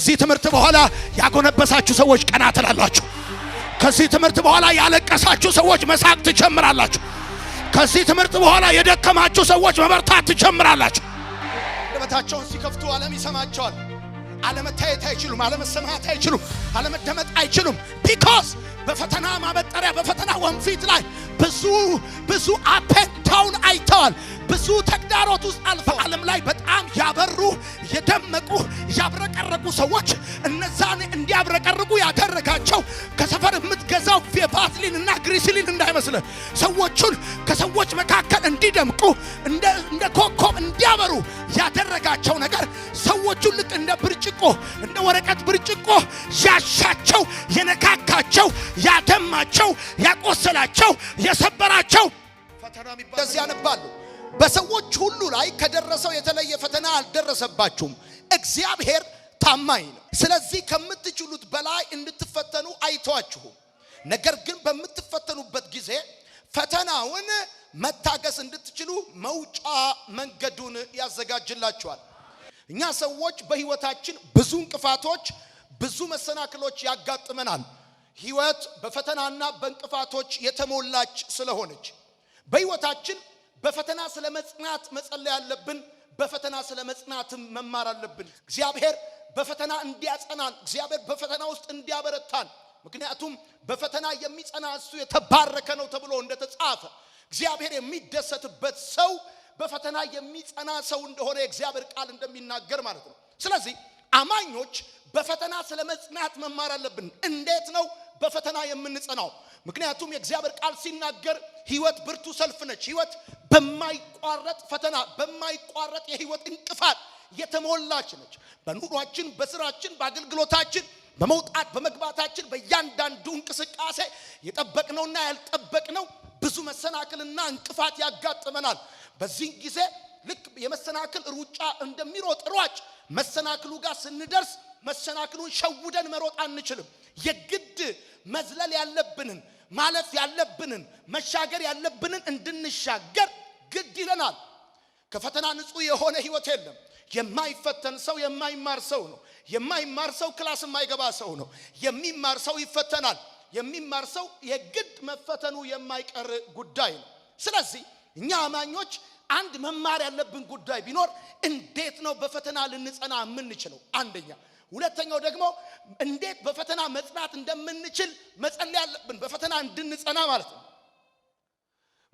ከዚህ ትምህርት በኋላ ያጎነበሳችሁ ሰዎች ቀና ትላላችሁ። ከዚህ ትምህርት በኋላ ያለቀሳችሁ ሰዎች መሳቅ ትጀምራላችሁ። ከዚህ ትምህርት በኋላ የደከማችሁ ሰዎች መበርታት ትጀምራላችሁ። ለበታቸውን ሲከፍቱ ዓለም ይሰማቸዋል። አለመታየት አይችሉም፣ አለመሰማት አይችሉም፣ አለመደመጥ አይችሉም። ቢኮዝ በፈተና ማበጠሪያ በፈተና ወንፊት ላይ ብዙ አፔንታውን አይተዋል። ብዙ ተግዳሮት ውስጥ አልፈው ዓለም ላይ በጣም ያበሩ የደመቁ ያብረቀረቁ ሰዎች እነዛን እንዲያብረቀርቁ ያደረጋቸው ከሰፈር የምትገዛው ቫዝሊን እና ግሪሲሊን እንዳይመስል ሰዎቹን ከሰዎች መካከል እንዲደምቁ እንደ ኮከብ እንዲያበሩ ያደረጋቸው ነገር ሰዎቹን ልክ እንደ ብርጭቆ እንደ ወረቀት ብርጭቆ ያሻቸው የነካካቸው ያደማቸው ያቆሰላቸው የሰበራቸው ፈተና የሚባል ያነባሉ። በሰዎች ሁሉ ላይ ከደረሰው የተለየ ፈተና አልደረሰባችሁም። እግዚአብሔር ታማኝ ነው። ስለዚህ ከምትችሉት በላይ እንድትፈተኑ አይተዋችሁም። ነገር ግን በምትፈተኑበት ጊዜ ፈተናውን መታገስ እንድትችሉ መውጫ መንገዱን ያዘጋጅላችኋል። እኛ ሰዎች በህይወታችን ብዙ እንቅፋቶች ብዙ መሰናክሎች ያጋጥመናል። ህይወት በፈተናና በእንቅፋቶች የተሞላች ስለሆነች በህይወታችን በፈተና ስለመጽናት መጸለይ አለብን። በፈተና ስለመጽናትም መማር አለብን። እግዚአብሔር በፈተና እንዲያጸናን፣ እግዚአብሔር በፈተና ውስጥ እንዲያበረታን። ምክንያቱም በፈተና የሚጸና እሱ የተባረከ ነው ተብሎ እንደተጻፈ እግዚአብሔር የሚደሰትበት ሰው በፈተና የሚጸና ሰው እንደሆነ የእግዚአብሔር ቃል እንደሚናገር ማለት ነው። ስለዚህ አማኞች በፈተና ስለመጽናት መማር አለብን። እንዴት ነው በፈተና የምንጸናው? ምክንያቱም የእግዚአብሔር ቃል ሲናገር ህይወት ብርቱ ሰልፍ ነች። ህይወት በማይቋረጥ ፈተና በማይቋረጥ የህይወት እንቅፋት የተሞላች ነች። በኑሯችን፣ በስራችን፣ በአገልግሎታችን፣ በመውጣት በመግባታችን በእያንዳንዱ እንቅስቃሴ የጠበቅነውና ያልጠበቅነው ብዙ መሰናክልና እንቅፋት ያጋጥመናል። በዚህ ጊዜ ልክ የመሰናክል ሩጫ እንደሚሮጥ ሯጭ መሰናክሉ ጋር ስንደርስ መሰናክሉን ሸውደን መሮጥ አንችልም። የግድ መዝለል ያለብንን ማለፍ ያለብንን መሻገር ያለብንን እንድንሻገር ግድ ይለናል። ከፈተና ንጹህ የሆነ ህይወት የለም። የማይፈተን ሰው የማይማር ሰው ነው። የማይማር ሰው ክላስ የማይገባ ሰው ነው። የሚማር ሰው ይፈተናል። የሚማር ሰው የግድ መፈተኑ የማይቀር ጉዳይ ነው። ስለዚህ እኛ አማኞች አንድ መማር ያለብን ጉዳይ ቢኖር እንዴት ነው በፈተና ልንጸና የምንችለው? አንደኛ። ሁለተኛው ደግሞ እንዴት በፈተና መጽናት እንደምንችል መጸለይ ያለብን በፈተና እንድንጸና ማለት ነው።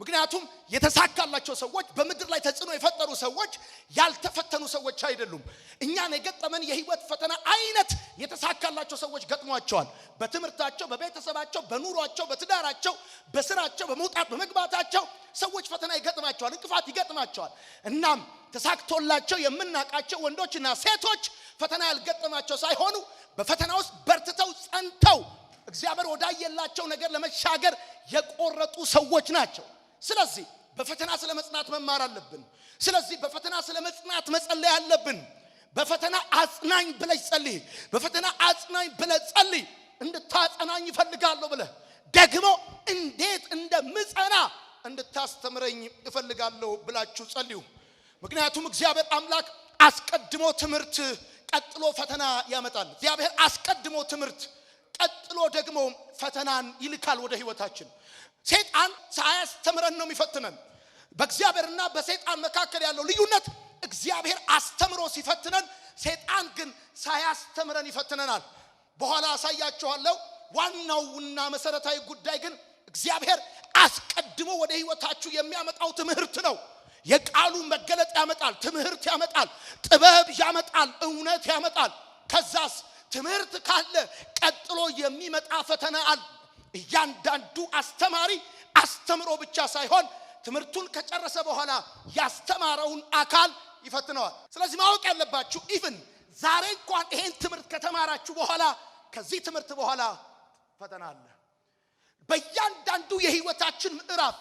ምክንያቱም የተሳካላቸው ሰዎች በምድር ላይ ተጽዕኖ የፈጠሩ ሰዎች ያልተፈተኑ ሰዎች አይደሉም። እኛን የገጠመን የህይወት ፈተና አይነት የተሳካላቸው ሰዎች ገጥሟቸዋል። በትምህርታቸው፣ በቤተሰባቸው፣ በኑሯቸው፣ በትዳራቸው፣ በስራቸው፣ በመውጣት በመግባታቸው ሰዎች ፈተና ይገጥማቸዋል፣ እንቅፋት ይገጥማቸዋል። እናም ተሳክቶላቸው የምናቃቸው ወንዶችና ሴቶች ፈተና ያልገጠማቸው ሳይሆኑ በፈተና ውስጥ በርትተው ጸንተው እግዚአብሔር ወዳየላቸው ነገር ለመሻገር የቆረጡ ሰዎች ናቸው። ስለዚህ በፈተና ስለመጽናት መማር አለብን። ስለዚህ በፈተና ስለመጽናት መጸለይ አለብን። በፈተና አጽናኝ ብለህ ጸልይ። በፈተና አጽናኝ ብለህ ጸልይ። እንድታጸናኝ እፈልጋለሁ ብለህ ደግሞ እንዴት እንደምጸና እንድታስተምረኝ እፈልጋለሁ ብላችሁ ጸልዩ። ምክንያቱም እግዚአብሔር አምላክ አስቀድሞ ትምህርት ቀጥሎ ፈተና ያመጣል። እግዚአብሔር አስቀድሞ ትምህርት ቀጥሎ ደግሞ ፈተናን ይልካል ወደ ህይወታችን። ሰይጣን ሳያስተምረን ነው የሚፈትነን። በእግዚአብሔርና በሰይጣን መካከል ያለው ልዩነት እግዚአብሔር አስተምሮ ሲፈትነን፣ ሰይጣን ግን ሳያስተምረን ይፈትነናል። በኋላ አሳያችኋለሁ። ዋናውና መሰረታዊ ጉዳይ ግን እግዚአብሔር አስቀድሞ ወደ ህይወታችሁ የሚያመጣው ትምህርት ነው። የቃሉ መገለጥ ያመጣል፣ ትምህርት ያመጣል፣ ጥበብ ያመጣል፣ እውነት ያመጣል። ከዛስ ትምህርት ካለ ቀጥሎ የሚመጣ ፈተና አለ። እያንዳንዱ አስተማሪ አስተምሮ ብቻ ሳይሆን ትምህርቱን ከጨረሰ በኋላ ያስተማረውን አካል ይፈትነዋል። ስለዚህ ማወቅ ያለባችሁ ኢቭን ዛሬ እንኳን ይሄን ትምህርት ከተማራችሁ በኋላ ከዚህ ትምህርት በኋላ ፈተና አለ። በእያንዳንዱ የህይወታችን ምዕራፍ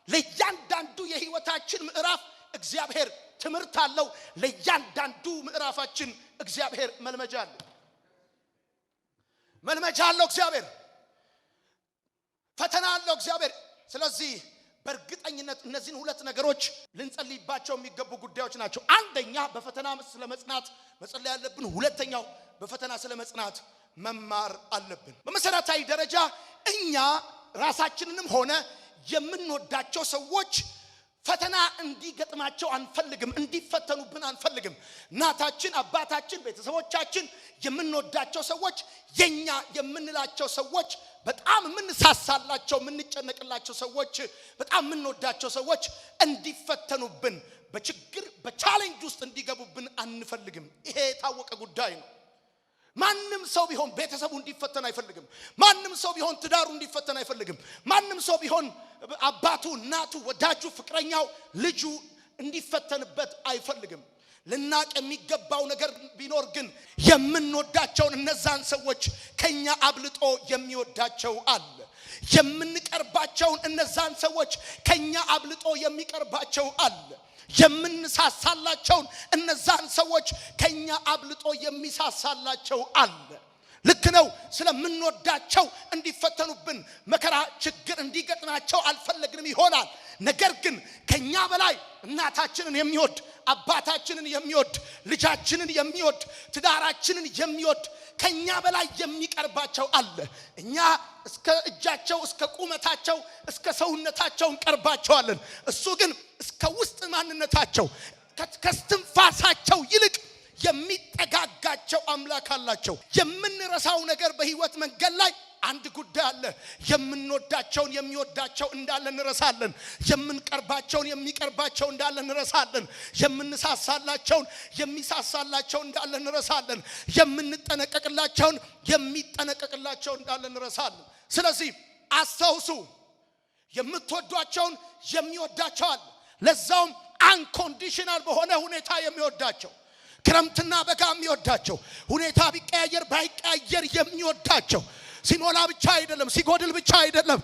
ለእያንዳንዱ የህይወታችን ምዕራፍ እግዚአብሔር ትምህርት አለው። ለእያንዳንዱ ምዕራፋችን እግዚአብሔር መልመጃ አለው። መልመጃ አለው እግዚአብሔር። ፈተና አለው እግዚአብሔር። ስለዚህ በእርግጠኝነት እነዚህን ሁለት ነገሮች ልንጸልይባቸው የሚገቡ ጉዳዮች ናቸው። አንደኛ በፈተና ስለመጽናት መጸለይ ያለብን፣ ሁለተኛው በፈተና ስለመጽናት መማር አለብን። በመሰረታዊ ደረጃ እኛ ራሳችንንም ሆነ የምንወዳቸው ሰዎች ፈተና እንዲገጥማቸው አንፈልግም፣ እንዲፈተኑብን አንፈልግም። እናታችን፣ አባታችን፣ ቤተሰቦቻችን፣ የምንወዳቸው ሰዎች፣ የኛ የምንላቸው ሰዎች፣ በጣም የምንሳሳላቸው የምንጨነቅላቸው ሰዎች፣ በጣም የምንወዳቸው ሰዎች እንዲፈተኑብን፣ በችግር በቻሌንጅ ውስጥ እንዲገቡብን አንፈልግም። ይሄ የታወቀ ጉዳይ ነው። ማንም ሰው ቢሆን ቤተሰቡ እንዲፈተን አይፈልግም። ማንም ሰው ቢሆን ትዳሩ እንዲፈተን አይፈልግም። ማንም ሰው ቢሆን አባቱ፣ እናቱ፣ ወዳጁ፣ ፍቅረኛው፣ ልጁ እንዲፈተንበት አይፈልግም። ልናቅ የሚገባው ነገር ቢኖር ግን የምንወዳቸውን እነዛን ሰዎች ከኛ አብልጦ የሚወዳቸው አለ። የምንቀርባቸውን እነዛን ሰዎች ከኛ አብልጦ የሚቀርባቸው አለ። የምንሳሳላቸውን እነዛን ሰዎች ከኛ አብልጦ የሚሳሳላቸው አለ። ልክ ነው። ስለምንወዳቸው እንዲፈተኑብን፣ መከራ ችግር እንዲገጥማቸው አልፈለግንም ይሆናል። ነገር ግን ከኛ በላይ እናታችንን የሚወድ፣ አባታችንን የሚወድ፣ ልጃችንን የሚወድ፣ ትዳራችንን የሚወድ ከኛ በላይ የሚቀርባቸው አለ። እኛ እስከ እጃቸው፣ እስከ ቁመታቸው፣ እስከ ሰውነታቸው እንቀርባቸዋለን። እሱ ግን እስከ ውስጥ ማንነታቸው ከስትንፋሳቸው ይልቅ የሚጠጋጋቸው አምላክ አላቸው። የምንረሳው ነገር በህይወት መንገድ ላይ አንድ ጉዳይ አለ። የምንወዳቸውን የሚወዳቸው እንዳለ እንረሳለን። የምንቀርባቸውን የሚቀርባቸው እንዳለ እንረሳለን። የምንሳሳላቸውን የሚሳሳላቸው እንዳለ እንረሳለን። የምንጠነቀቅላቸውን የሚጠነቀቅላቸው እንዳለ እንረሳለን። ስለዚህ አስተውሱ፣ የምትወዷቸውን የሚወዳቸዋል። ለዛውም አንኮንዲሽናል በሆነ ሁኔታ የሚወዳቸው፣ ክረምትና በጋ የሚወዳቸው፣ ሁኔታ ቢቀያየር ባይቀያየር የሚወዳቸው፣ ሲሞላ ብቻ አይደለም፣ ሲጎድል ብቻ አይደለም፣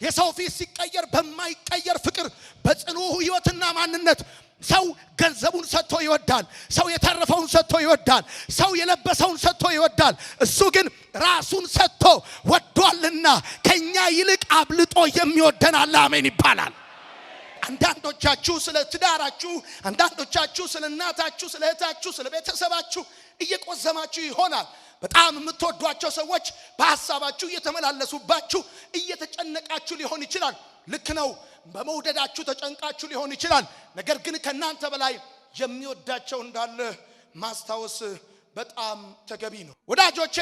የሰው ፊት ሲቀየር በማይቀየር ፍቅር፣ በጽኑ ህይወትና ማንነት። ሰው ገንዘቡን ሰጥቶ ይወዳል። ሰው የተረፈውን ሰጥቶ ይወዳል። ሰው የለበሰውን ሰጥቶ ይወዳል። እሱ ግን ራሱን ሰጥቶ ወዷልና ከኛ ይልቅ አብልጦ የሚወደን አለ። አሜን ይባላል። አንዳንዶቻችሁ ስለ ትዳራችሁ፣ አንዳንዶቻችሁ ስለ እናታችሁ፣ ስለ እህታችሁ፣ ስለ ቤተሰባችሁ እየቆዘማችሁ ይሆናል። በጣም የምትወዷቸው ሰዎች በሐሳባችሁ እየተመላለሱባችሁ እየተጨነቃችሁ ሊሆን ይችላል። ልክ ነው። በመውደዳችሁ ተጨንቃችሁ ሊሆን ይችላል። ነገር ግን ከናንተ በላይ የሚወዳቸው እንዳለ ማስታወስ በጣም ተገቢ ነው። ወዳጆቼ፣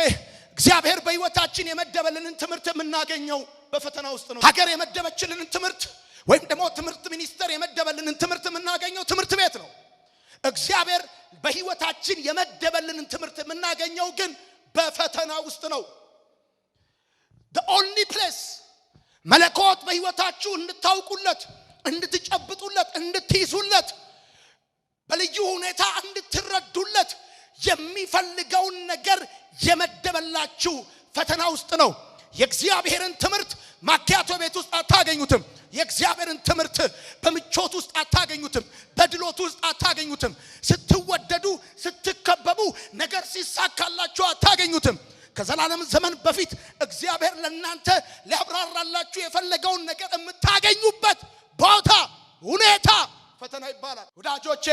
እግዚአብሔር በህይወታችን የመደበልንን ትምህርት የምናገኘው በፈተና ውስጥ ነው። ሀገር የመደበችልንን ትምህርት ወይም ደግሞ ትምህርት ሚኒስቴር የመደበልንን ትምህርት የምናገኘው ትምህርት ቤት ነው። እግዚአብሔር በህይወታችን የመደበልንን ትምህርት የምናገኘው ግን በፈተና ውስጥ ነው። the only place መለኮት በህይወታችሁ እንድታውቁለት፣ እንድትጨብጡለት፣ እንድትይዙለት፣ በልዩ ሁኔታ እንድትረዱለት የሚፈልገውን ነገር የመደበላችሁ ፈተና ውስጥ ነው። የእግዚአብሔርን ትምህርት ማኪያቶ ቤት ውስጥ አታገኙትም። የእግዚአብሔርን ትምህርት በምቾት ውስጥ አታገኙትም። በድሎት ውስጥ አታገኙትም። ስትወደዱ፣ ስትከበቡ፣ ነገር ሲሳካላችሁ አታገኙትም። ከዘላለም ዘመን በፊት እግዚአብሔር ለእናንተ ሊያብራራላችሁ የፈለገውን ነገር የምታገኙበት ቦታ፣ ሁኔታ ፈተና ይባላል። ወዳጆቼ፣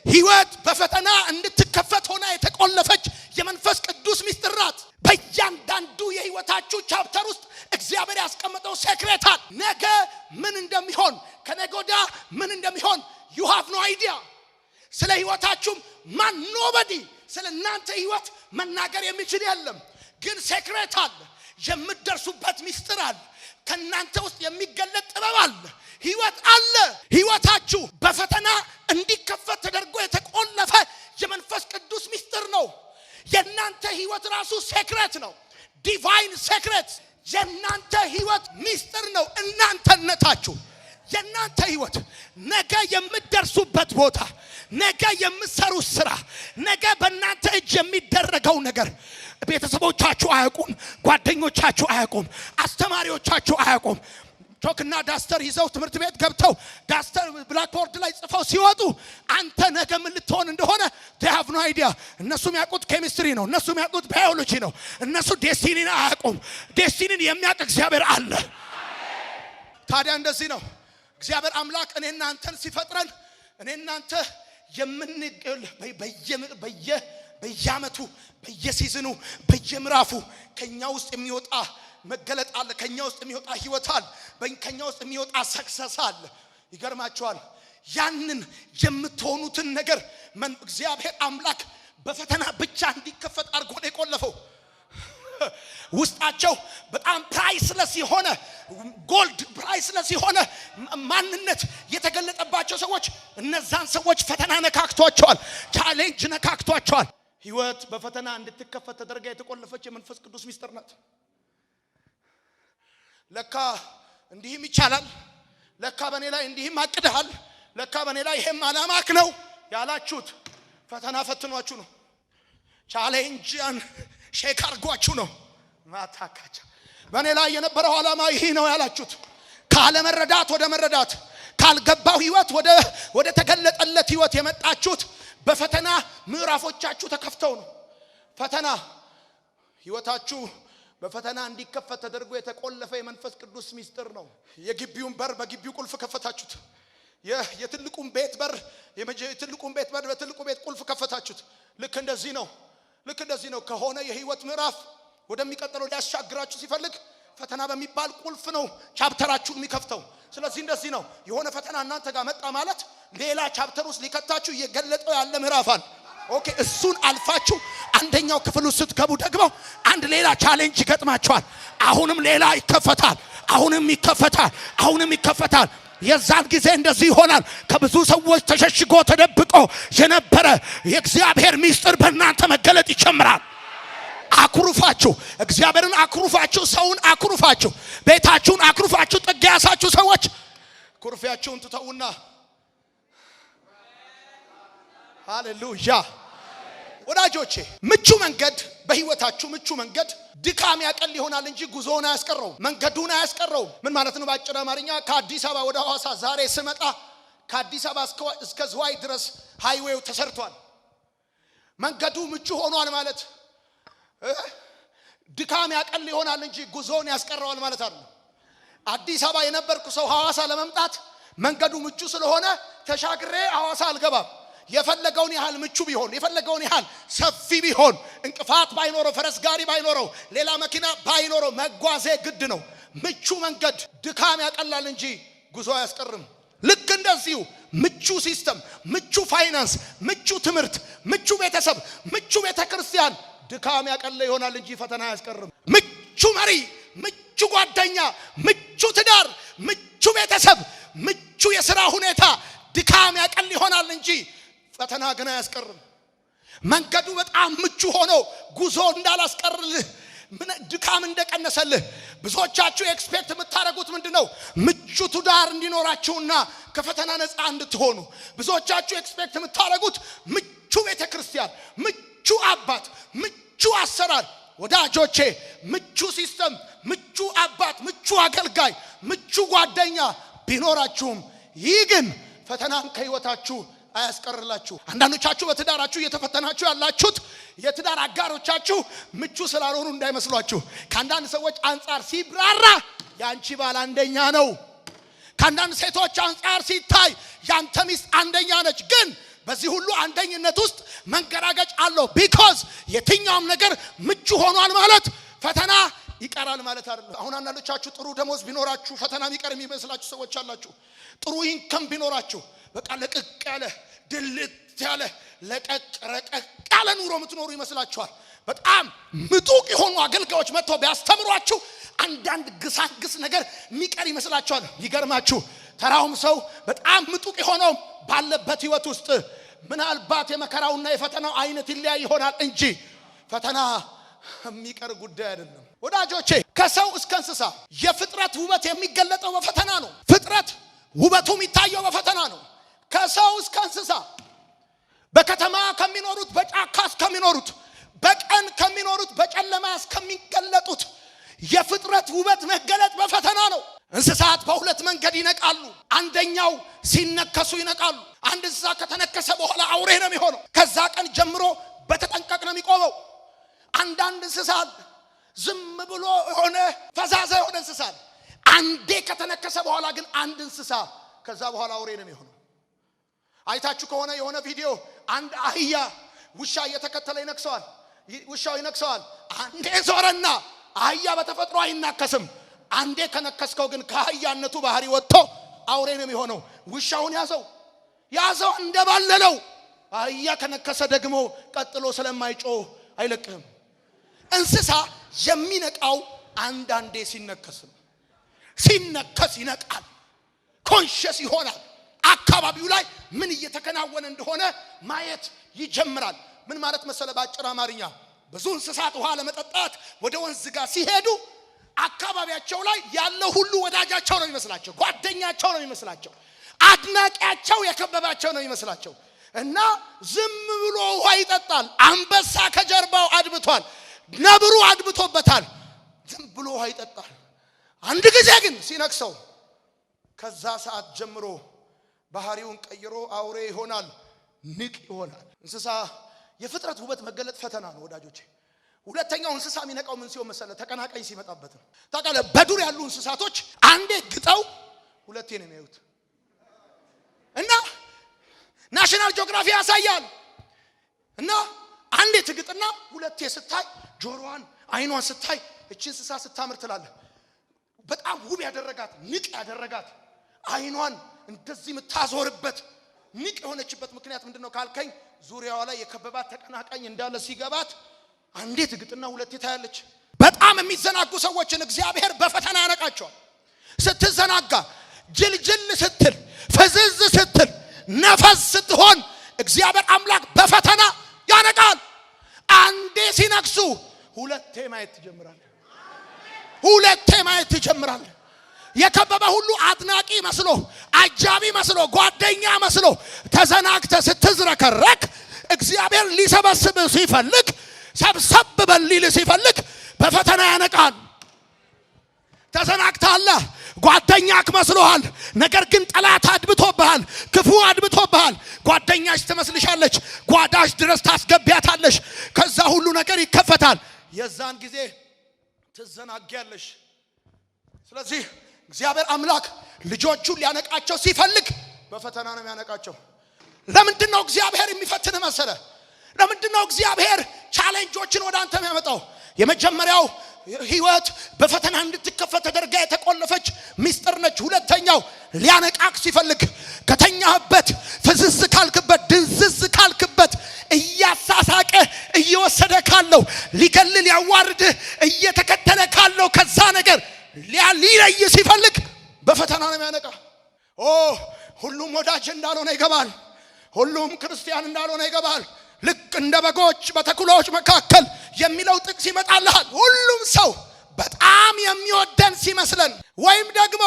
ህይወት በፈተና እንድትከፈት ሆና የተቆለፈች የመንፈስ ቅዱስ ሚስጥር ናት። በእያንዳንዱ የህይወታችሁ ቻፕተር ውስጥ እግዚአብሔር ያስቀመጠው ሴክሬት አለ። ነገ ምን እንደሚሆን፣ ከነገ ወዲያ ምን እንደሚሆን you have no idea። ስለ ህይወታችሁ ኖበዲ ስለ እናንተ ህይወት መናገር የሚችል የለም። ግን ሴክሬት አለ፣ የምትደርሱበት ሚስጥር አለ፣ ከናንተ ውስጥ የሚገለጥ ጥበብ አለ፣ ህይወት አለ። ህይወታችሁ በፈተና እንዲከፈት ተደርጎ የተቆለፈ የመንፈስ ቅዱስ ሚስጥር ነው። የናንተ ህይወት ራሱ ሴክሬት ነው። ዲቫይን ሴክሬት የናንተ ህይወት ሚስጥር ነው። እናንተነታችሁ፣ የናንተ ህይወት፣ ነገ የምትደርሱበት ቦታ፣ ነገ የምትሰሩት ስራ፣ ነገ በእናንተ እጅ የሚደረገው ነገር ቤተሰቦቻችሁ አያውቁም፣ ጓደኞቻችሁ አያውቁም፣ አስተማሪዎቻችሁ አያውቁም። ቾክና ዳስተር ይዘው ትምህርት ቤት ገብተው ዳስተር ብላክቦርድ ላይ ጽፈው ሲወጡ አንተ ነገ ምን ልትሆን እንደሆነ they have no idea። እነሱ የሚያውቁት ኬሚስትሪ ነው፣ እነሱ የሚያውቁት ባዮሎጂ ነው። እነሱ ዴስቲኒን አያውቁም። ዴስቲኒን የሚያውቅ እግዚአብሔር አለ። ታዲያ እንደዚህ ነው እግዚአብሔር አምላክ እኔና አንተን ሲፈጥረን፣ እኔና አንተ በየዓመቱ በየሲዝኑ በየምዕራፉ ከኛ ውስጥ የሚወጣ መገለጥ አለ። ከኛ ውስጥ የሚወጣ ህይወት አለ። ከኛ ውስጥ የሚወጣ ሰክሰስ አለ። ይገርማችኋል። ያንን የምትሆኑትን ነገር እግዚአብሔር አምላክ በፈተና ብቻ እንዲከፈት አድርጎ ነው የቆለፈው። ውስጣቸው በጣም ፕራይስለስ የሆነ ጎልድ ፕራይስለስ የሆነ ማንነት የተገለጠባቸው ሰዎች እነዛን ሰዎች ፈተና ነካክቷቸዋል። ቻሌንጅ ነካክቷቸዋል። ህይወት በፈተና እንድትከፈት ተደርጋ የተቆለፈች የመንፈስ ቅዱስ ሚስጥር ናት። ለካ እንዲህም ይቻላል፣ ለካ በኔ ላይ እንዲህም አቅደሃል፣ ለካ በኔ ላይ ይሄም አላማክ ነው ያላችሁት ፈተና ፈትኗችሁ ነው። ቻሌንጅን ሼክ አርጓችሁ ነው። ማታካቻ በኔ ላይ የነበረው አላማ ይሄ ነው ያላችሁት ካለ መረዳት ወደ መረዳት ካልገባው ህይወት ወደ ተገለጠለት ህይወት የመጣችሁት በፈተና ምዕራፎቻችሁ ተከፍተው ነው። ፈተና ህይወታችሁ በፈተና እንዲከፈት ተደርጎ የተቆለፈ የመንፈስ ቅዱስ ሚስጥር ነው። የግቢውን በር በግቢው ቁልፍ ከፈታችሁት። የትልቁን ቤት በር በትልቁ ቤት ቁልፍ ከፈታችሁት። ልክ እንደዚህ ነው ከሆነ የህይወት ምዕራፍ ወደሚቀጥለው ሊያሻግራችሁ ሲፈልግ ፈተና በሚባል ቁልፍ ነው ቻፕተራችሁን የሚከፍተው። ስለዚህ እንደዚህ ነው የሆነ ፈተና እናንተ ጋር መጣ ማለት ሌላ ቻፕተር ውስጥ ሊከታችሁ እየገለጠው ያለ ምዕራፍ አለ። ኦኬ እሱን አልፋችሁ አንደኛው ክፍል ውስጥ ስትገቡ ደግሞ አንድ ሌላ ቻሌንጅ ይገጥማችኋል። አሁንም ሌላ ይከፈታል። አሁንም ይከፈታል። የዛን ጊዜ እንደዚህ ይሆናል። ከብዙ ሰዎች ተሸሽጎ ተደብቆ የነበረ የእግዚአብሔር ሚስጥር በእናንተ መገለጥ ይጀምራል። አኩሩፋችሁ እግዚአብሔርን አኩሩፋችሁ ሰውን አኩሩፋችሁ ቤታችሁን አኩሩፋችሁ ጥግ ያሳችሁ ሰዎች ኩርፊያችሁን ትተውና ሃሌሉያ ወዳጆቼ ምቹ መንገድ በህይወታችሁ ምቹ መንገድ ድካም ያቀል ይሆናል እንጂ ጉዞውን አያስቀረው መንገዱን አያስቀረው። ምን ማለት ነው? ባጭር አማርኛ ከአዲስ አበባ ወደ ሐዋሳ ዛሬ ስመጣ ከአዲስ አበባ እስከ ዝዋይ ድረስ ሃይዌው ተሰርቷል። መንገዱ ምቹ ሆኗል ማለት ድካም ያቀል ይሆናል እንጂ ጉዞውን ያስቀረዋል ማለት አይደለም። አዲስ አበባ የነበርኩ ሰው ሐዋሳ ለመምጣት መንገዱ ምቹ ስለሆነ ተሻግሬ ሐዋሳ አልገባም። የፈለገውን ያህል ምቹ ቢሆን የፈለገውን ያህል ሰፊ ቢሆን እንቅፋት ባይኖረው ፈረስ ጋሪ ባይኖረው ሌላ መኪና ባይኖረው መጓዜ ግድ ነው። ምቹ መንገድ ድካም ያቀላል እንጂ ጉዞ አያስቀርም። ልክ እንደዚሁ ምቹ ሲስተም፣ ምቹ ፋይናንስ፣ ምቹ ትምህርት፣ ምቹ ቤተሰብ፣ ምቹ ቤተክርስቲያን ድካም ያቀለ ይሆናል እንጂ ፈተና አያስቀርም። ምቹ መሪ፣ ምቹ ጓደኛ፣ ምቹ ትዳር፣ ምቹ ቤተሰብ፣ ምቹ የሥራ ሁኔታ ድካም ያቀል ይሆናል እንጂ ፈተና ግን አያስቀርም። መንገዱ በጣም ምቹ ሆኖ ጉዞ እንዳላስቀርልህ ድካም እንደቀነሰልህ ብዙዎቻችሁ ኤክስፔክት የምታደርጉት ምንድነው? ምቹ ትዳር እንዲኖራችሁና ከፈተና ነፃ እንድትሆኑ። ብዙዎቻችሁ ኤክስፔክት የምታደርጉት ምቹ ቤተክርስቲያን፣ ምቹ አባት፣ ምቹ አሰራር። ወዳጆቼ ምቹ ሲስተም፣ ምቹ አባት፣ ምቹ አገልጋይ፣ ምቹ ጓደኛ ቢኖራችሁም ይህ ግን ፈተናን ከህይወታችሁ አያስቀርላችሁ። አንዳንዶቻችሁ በትዳራችሁ እየተፈተናችሁ ያላችሁት የትዳር አጋሮቻችሁ ምቹ ስላልሆኑ እንዳይመስሏችሁ። ከአንዳንድ ሰዎች አንጻር ሲብራራ ያንቺ ባል አንደኛ ነው። ከአንዳንድ ሴቶች አንጻር ሲታይ ያንተ ሚስት አንደኛ ነች። ግን በዚህ ሁሉ አንደኝነት ውስጥ መንገራገጭ አለው። ቢኮዝ የትኛውም ነገር ምቹ ሆኗል ማለት ፈተና ይቀራል ማለት አይደለም። አሁን አንዳንዶቻችሁ ጥሩ ደሞዝ ቢኖራችሁ ፈተና የሚቀር የሚመስላችሁ ሰዎች አላችሁ። ጥሩ ኢንከም ቢኖራችሁ በቃ ለቀቅ ያለ ድልት ያለ ለቀቅ ረቀቅ ያለ ኑሮ የምትኖሩ ይመስላችኋል። በጣም ምጡቅ የሆኑ አገልጋዮች መጥተው ቢያስተምሯችሁ አንዳንድ ግሳግስ ነገር የሚቀር ይመስላችኋል። ይገርማችሁ ተራውም ሰው በጣም ምጡቅ የሆነው ባለበት ህይወት ውስጥ ምናልባት የመከራውና የፈተናው አይነት ይለያይ ይሆናል እንጂ ፈተና የሚቀር ጉዳይ አይደለም። ወዳጆቼ ከሰው እስከ እንስሳ የፍጥረት ውበት የሚገለጠው በፈተና ነው። ፍጥረት ውበቱ የሚታየው በፈተና ነው። ከሰው እስከ እንስሳ በከተማ ከሚኖሩት በጫካ ከሚኖሩት በቀን ከሚኖሩት በጨለማ እስከሚገለጡት የፍጥረት ውበት መገለጥ በፈተና ነው። እንስሳት በሁለት መንገድ ይነቃሉ። አንደኛው ሲነከሱ ይነቃሉ። አንድ እንስሳ ከተነከሰ በኋላ አውሬ ነው የሚሆነው። ከዛ ቀን ጀምሮ በተጠንቀቅ ነው የሚቆመው። አንዳንድ እንስሳት ዝም ብሎ የሆነ ፈዛዛ የሆነ እንስሳት አንዴ ከተነከሰ በኋላ ግን አንድ እንስሳ ከዛ በኋላ አውሬ ነው የሚሆነው። አይታችሁ ከሆነ የሆነ ቪዲዮ አንድ አህያ ውሻ እየተከተለ ይነክሰዋል። ውሻው ይነክሰዋል። አንዴ ዞረና አህያ በተፈጥሮ አይናከስም። አንዴ ከነከስከው ግን ከአህያነቱ ባህሪ ወጥቶ አውሬ ነው የሚሆነው። ውሻውን ያዘው እንደባለለው። አህያ ከነከሰ ደግሞ ቀጥሎ ስለማይጮህ አይለቅህም። እንስሳ የሚነቃው አንዳንዴ ሲነከስ ነው። ሲነከስ ይነቃል፣ ኮንሽስ ይሆናል። አካባቢው ላይ ምን እየተከናወነ እንደሆነ ማየት ይጀምራል። ምን ማለት መሰለ? ባጭር አማርኛ ብዙ እንስሳት ውሃ ለመጠጣት ወደ ወንዝ ጋር ሲሄዱ አካባቢያቸው ላይ ያለው ሁሉ ወዳጃቸው ነው የሚመስላቸው፣ ጓደኛቸው ነው የሚመስላቸው፣ አድናቂያቸው የከበባቸው ነው የሚመስላቸው እና ዝም ብሎ ውሃ ይጠጣል። አንበሳ ከጀርባው አድብቷል፣ ነብሩ አድብቶበታል። ዝም ብሎ ውሃ ይጠጣል። አንድ ጊዜ ግን ሲነክሰው ከዛ ሰዓት ጀምሮ ባህሪውን ቀይሮ አውሬ ይሆናል፣ ንቅ ይሆናል። እንስሳ የፍጥረት ውበት መገለጥ ፈተና ነው ወዳጆቼ። ሁለተኛው እንስሳ የሚነቃው ምን ሲሆን መሰለ? ተቀናቃኝ ሲመጣበት ነው። ታውቃለህ፣ በዱር ያሉ እንስሳቶች አንዴ ግጠው ሁለቴ ነው የሚያዩት እና ናሽናል ጂኦግራፊ ያሳያል። እና አንዴ ትግጥና ሁለቴ ስታይ ጆሮዋን አይኗን ስታይ እቺ እንስሳ ስታምር ትላለህ። በጣም ውብ ያደረጋት ንቅ ያደረጋት አይኗን እንደዚህ የምታዞርበት ንቅ የሆነችበት ምክንያት ምንድነው ካልከኝ፣ ዙሪያዋ ላይ የከበባት ተቀናቃኝ እንዳለ ሲገባት አንዴ ትግጥና ሁለቴ ታያለች። በጣም የሚዘናጉ ሰዎችን እግዚአብሔር በፈተና ያነቃቸዋል። ስትዘናጋ፣ ጅልጅል ስትል፣ ፈዝዝ ስትል፣ ነፈስ ስትሆን እግዚአብሔር አምላክ በፈተና ያነቃል። አንዴ ሲነክሱ ሁለቴ ማየት ትጀምራለህ። ሁለቴ ማየት ትጀምራለህ። የከበበ ሁሉ አድናቂ መስሎ፣ አጃቢ መስሎ፣ ጓደኛ መስሎ ተዘናግተ ስትዝረከረክ እግዚአብሔር ሊሰበስብ ሲፈልግ፣ ሰብሰብ በሊል ሲፈልግ በፈተና ያነቃል። ተዘናግተሃል፣ ጓደኛክ መስሎሃል፣ ነገር ግን ጠላት አድብቶብሃል፣ ክፉ አድብቶብሃል። ጓደኛሽ ትመስልሻለች፣ ጓዳሽ ድረስ ታስገቢያታለሽ። ከዛ ሁሉ ነገር ይከፈታል። የዛን ጊዜ ትዘናጊያለሽ። ስለዚህ እግዚአብሔር አምላክ ልጆቹን ሊያነቃቸው ሲፈልግ በፈተና ነው የሚያነቃቸው። ለምንድነው እግዚአብሔር የሚፈትን መሰለ? ለምንድነው እግዚአብሔር ቻሌንጆችን ወደ አንተ የሚያመጣው? የመጀመሪያው ህይወት በፈተና እንድትከፈት ተደርጋ የተቆለፈች ሚስጥር ነች። ሁለተኛው ሊያነቃቅ ሲፈልግ ከተኛህበት፣ ፍዝዝ ካልክበት፣ ድንዝዝ ካልክበት፣ እያሳሳቀ እየወሰደ ካለው ሊገልል ያዋርድህ እየተከተለ ካለው ከዛ ነገር ሊለይ ሲፈልግ በፈተና ነው የሚያነቃ። ሁሉም ወዳጅ እንዳልሆነ ይገባል። ሁሉም ክርስቲያን እንዳልሆነ ይገባል። ልክ እንደ በጎች በተኩላዎች መካከል የሚለው ጥቅስ ይመጣልሃል። ሁሉም ሰው በጣም የሚወደን ሲመስለን ወይም ደግሞ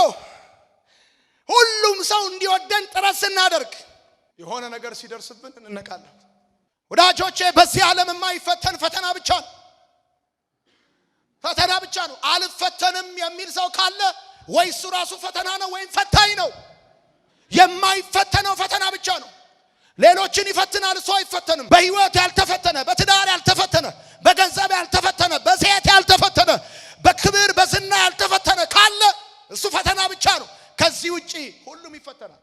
ሁሉም ሰው እንዲወደን ጥረት ስናደርግ የሆነ ነገር ሲደርስብን እንነቃለን። ወዳጆቼ በዚህ ዓለም የማይፈተን ፈተና ብቻ ነው። ፈተና ብቻ ነው። አልፈተንም የሚል ሰው ካለ ወይ እሱ ራሱ ፈተና ነው ወይም ፈታኝ ነው። የማይፈተነው ፈተና ብቻ ነው። ሌሎችን ይፈትናል፣ እሱ አይፈተንም። በህይወት ያልተፈተነ፣ በትዳር ያልተፈተነ፣ በገንዘብ ያልተፈተነ፣ በሴት ያልተፈተነ፣ በክብር በዝና ያልተፈተነ ካለ እሱ ፈተና ብቻ ነው። ከዚህ ውጪ ሁሉም ይፈተናል።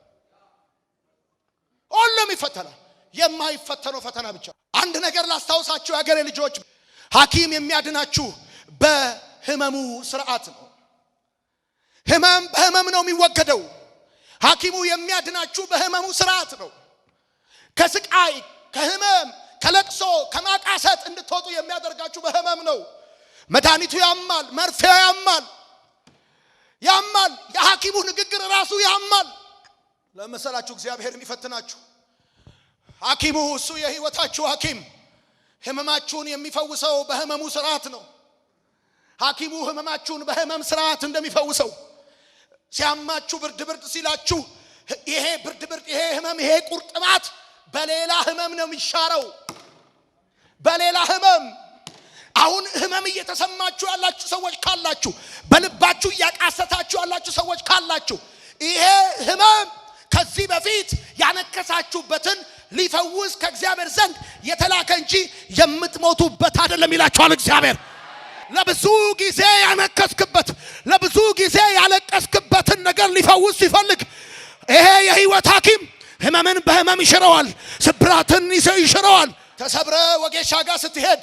ሁሉም ይፈተናል። የማይፈተነው ፈተና ብቻ። አንድ ነገር ላስታውሳችሁ የአገሬ ልጆች፣ ሐኪም የሚያድናችሁ በህመሙ ስርዓት ነው። ህመም በህመም ነው የሚወገደው። ሐኪሙ የሚያድናችሁ በህመሙ ስርዓት ነው። ከስቃይ፣ ከህመም፣ ከለቅሶ፣ ከማቃሰት እንድትወጡ የሚያደርጋችሁ በህመም ነው። መድኃኒቱ ያማል፣ መርፌው ያማል። የሐኪሙ ንግግር ራሱ ያማል። ለመሰላችሁ እግዚአብሔር የሚፈትናችሁ ሐኪሙ እሱ የህይወታችሁ ሐኪም ህመማችሁን የሚፈውሰው በህመሙ ስርዓት ነው። ሐኪሙ ህመማችሁን በህመም ስርዓት እንደሚፈውሰው ሲያማችሁ ብርድ ሲላችሁ ይሄ ብርድ ይሄ ህመም ይሄ ቁርጥማት በሌላ ህመም ነው የሚሻረው። በሌላ ህመም አሁን ህመም እየተሰማችሁ ያላችሁ ሰዎች ካላችሁ፣ በልባችሁ ያቃሰታችሁ ያላችሁ ሰዎች ካላችሁ ይሄ ህመም ከዚህ በፊት ያነከሳችሁበትን ሊፈውስ ከእግዚአብሔር ዘንድ የተላከ እንጂ የምትሞቱበት አይደለም ይላችኋል እግዚአብሔር። ለብዙ ጊዜ ያነከስክበት፣ ለብዙ ጊዜ ያለቀስክበትን ነገር ሊፈውስ ሲፈልግ ይሄ የህይወት ሐኪም ህመምን በህመም ይሽረዋል፣ ስብራትን ይሽረዋል፣ ተሰብረ ወጌሻ ጋር ስትሄድ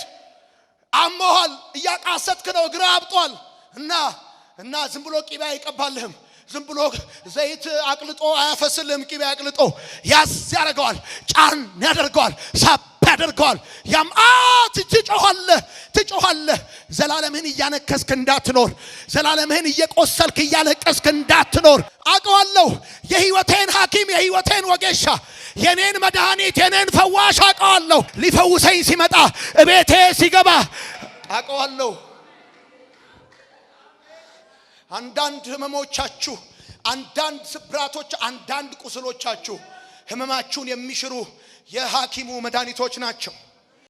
አሞሃል እያቃሰትክ ነው እግር አብጧል እና ዝም ብሎ ቂቤ አይቀባልህም ዝም ብሎ ዘይት አቅልጦ አያፈስልህም ቂቤ አቅልጦ ያስ ያደርገዋል ጫን ያደርገዋል ሳብ ያደርገዋል ያምአት ትጮኻለህ ዘላለምህን እያነከስክ እንዳትኖር ዘላለምህን እየቆሰልክ እያለቀስክ እንዳትኖር አውቀዋለሁ የህይወቴን ሐኪም የህይወቴን ወጌሻ የኔን መድኃኒት የኔን ፈዋሽ አውቀዋለሁ ሊፈውሰኝ ሲመጣ እቤቴ ሲገባ አውቀዋለሁ አንዳንድ ህመሞቻችሁ አንዳንድ ስብራቶች አንዳንድ ቁስሎቻችሁ ህመማችሁን የሚሽሩ የሐኪሙ መድኃኒቶች ናቸው